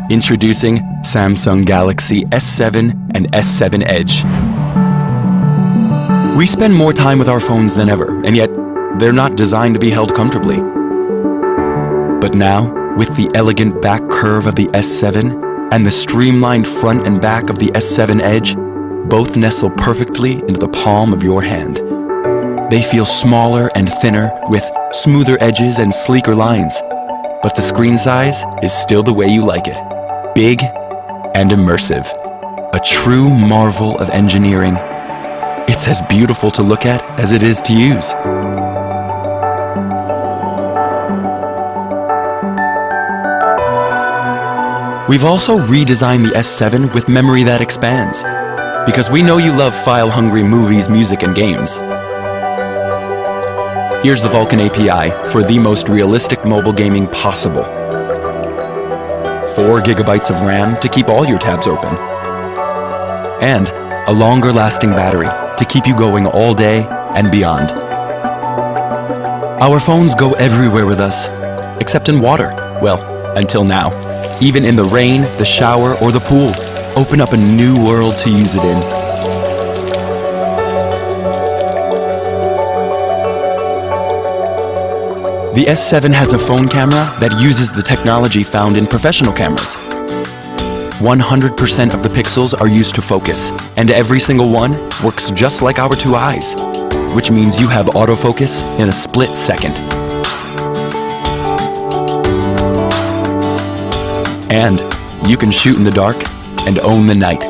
Introducing Samsung Galaxy S7 and S7 Edge. We spend more time with our phones than ever, and yet they're not designed to be held comfortably. But now, with the elegant back curve of the S7 and the streamlined front and back of the S7 Edge, both nestle perfectly into the palm of your hand. They feel smaller and thinner with smoother edges and sleeker lines, but the screen size is still the way you like it. Big and immersive. A true marvel of engineering. It's as beautiful to look at as it is to use. We've also redesigned the S7 with memory that expands, because we know you love file-hungry movies, music, and games. Here's the Vulkan API for the most realistic mobile gaming possible. 4 gigabytes of RAM to keep all your tabs open. And a longer lasting battery to keep you going all day and beyond. Our phones go everywhere with us, except in water. Well, until now. Even in the rain, the shower, or the pool. Open up a new world to use it in. The S7 has a phone camera that uses the technology found in professional cameras. 100% of the pixels are used to focus, and every single one works just like our 2 eyes, which means you have autofocus in a split second. And you can shoot in the dark and own the night,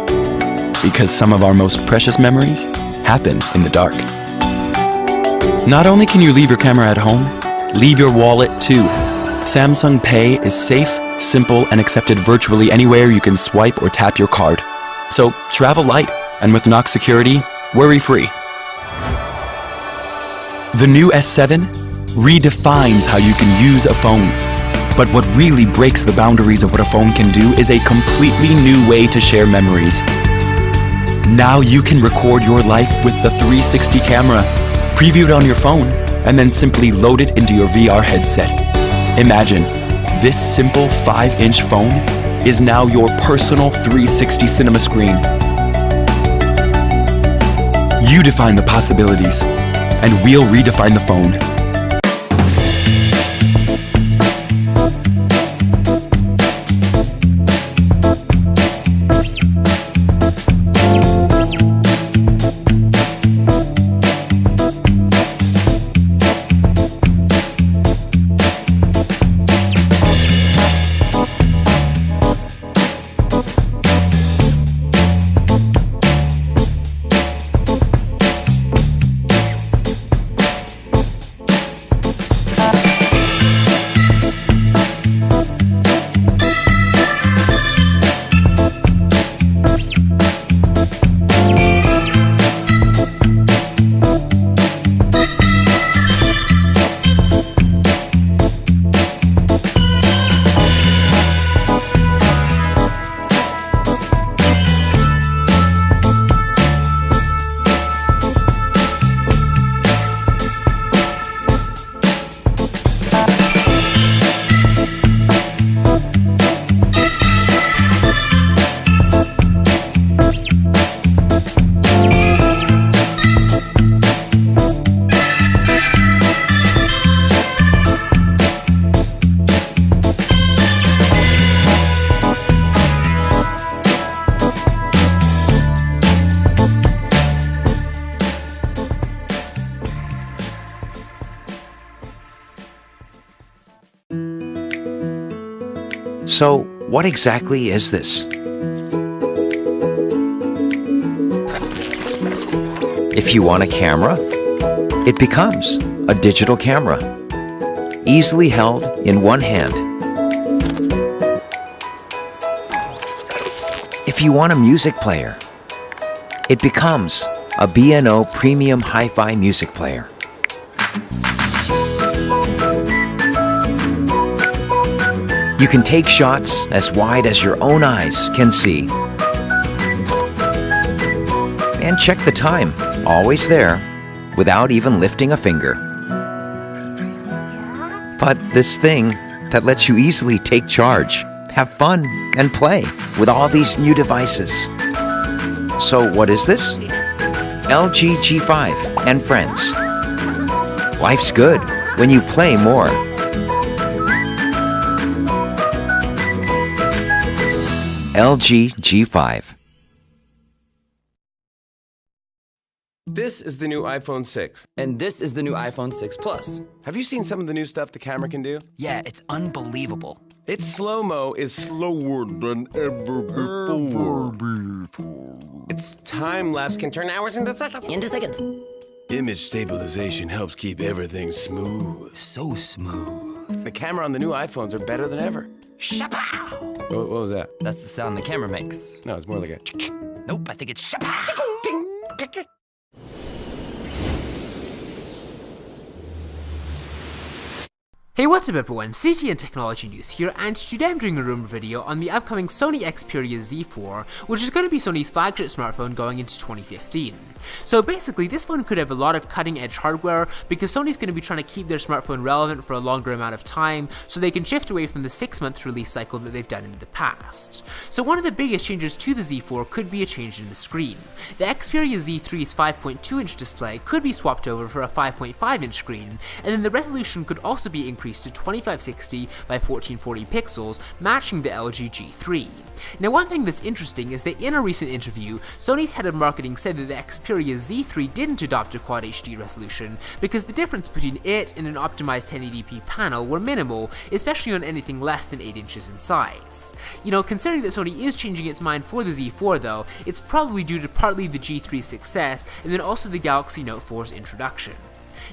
because some of our most precious memories happen in the dark. Not only can you leave your camera at home, leave your wallet too. Samsung Pay is safe, simple, and accepted virtually anywhere you can swipe or tap your card. So travel light, and with Knox Security, worry-free. The new S7 redefines how you can use a phone. But what really breaks the boundaries of what a phone can do is a completely new way to share memories. Now you can record your life with the 360 camera, preview it on your phone, and then simply load it into your VR headset. Imagine, this simple 5-inch phone is now your personal 360 cinema screen. You define the possibilities, and we'll redefine the phone. So, what exactly is this? If you want a camera, it becomes a digital camera, easily held in one hand. If you want a music player, it becomes a B&O Premium Hi-Fi music player. You can take shots as wide as your own eyes can see. And check the time, always there, without even lifting a finger. But this thing that lets you easily take charge have fun, and play with all these new devices. So what is this? LG G5 and friends. Life's good when you play more. LG G5. This is the new iPhone 6. And this is the new iPhone 6 Plus. Have you seen some of the new stuff the camera can do? Yeah, it's unbelievable. Its slow-mo is slower than ever before. Its time-lapse can turn hours into seconds. Image stabilization helps keep everything smooth. So smooth. The camera on the new iPhones are better than ever. Shapow! What was that? That's the sound the camera makes. No, it's more like a... Nope, I think it's shapow! Hey, what's up everyone, CTN Technology News here, and today I'm doing a rumor video on the upcoming Sony Xperia Z4, which is going to be Sony's flagship smartphone going into 2015. So basically, this phone could have a lot of cutting-edge hardware, because Sony's going to be trying to keep their smartphone relevant for a longer amount of time, so they can shift away from the 6-month release cycle that they've done in the past. So one of the biggest changes to the Z4 could be a change in the screen. The Xperia Z3's 5.2-inch display could be swapped over for a 5.5-inch screen, and then the resolution could also be increased to 2560 by 1440 pixels, matching the LG G3. Now, one thing that's interesting is that in a recent interview, Sony's head of marketing said that the Xperia Z3 didn't adopt a Quad HD resolution because the difference between it and an optimized 1080p panel were minimal, especially on anything less than 8 inches in size. You know, considering that Sony is changing its mind for the Z4 though, it's probably due to partly the G3's success and then also the Galaxy Note 4's introduction.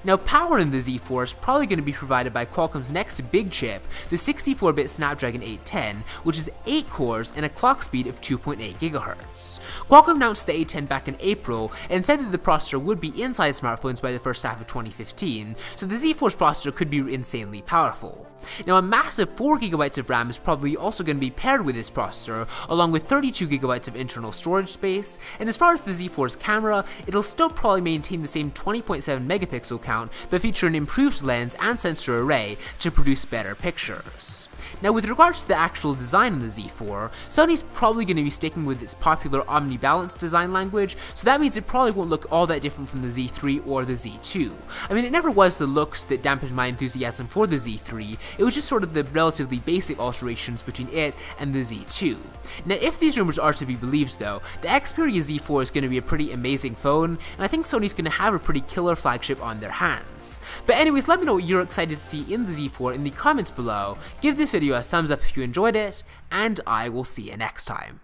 Now, power in the Z4 is probably going to be provided by Qualcomm's next big chip, the 64-bit Snapdragon 810, which is 8 cores and a clock speed of 2.8 GHz. Qualcomm announced the 810 back in April and said that the processor would be inside smartphones by the first half of 2015, so the Z4's processor could be insanely powerful. Now, a massive 4GB of RAM is probably also going to be paired with this processor, along with 32GB of internal storage space, and as far as the Z4's camera, it'll still probably maintain the same 20.7 megapixel count, but feature an improved lens and sensor array to produce better pictures. Now, with regards to the actual design of the Z4, Sony's probably going to be sticking with its popular omni-balance design language, so that means it probably won't look all that different from the Z3 or the Z2. I mean, it never was the looks that dampened my enthusiasm for the Z3, it was just sort of the relatively basic alterations between it and the Z2. Now, if these rumors are to be believed though, the Xperia Z4 is going to be a pretty amazing phone, and I think Sony's going to have a pretty killer flagship on their hands. But anyways, let me know what you're excited to see in the Z4 in the comments below, give this video a thumbs up if you enjoyed it, and I will see you next time.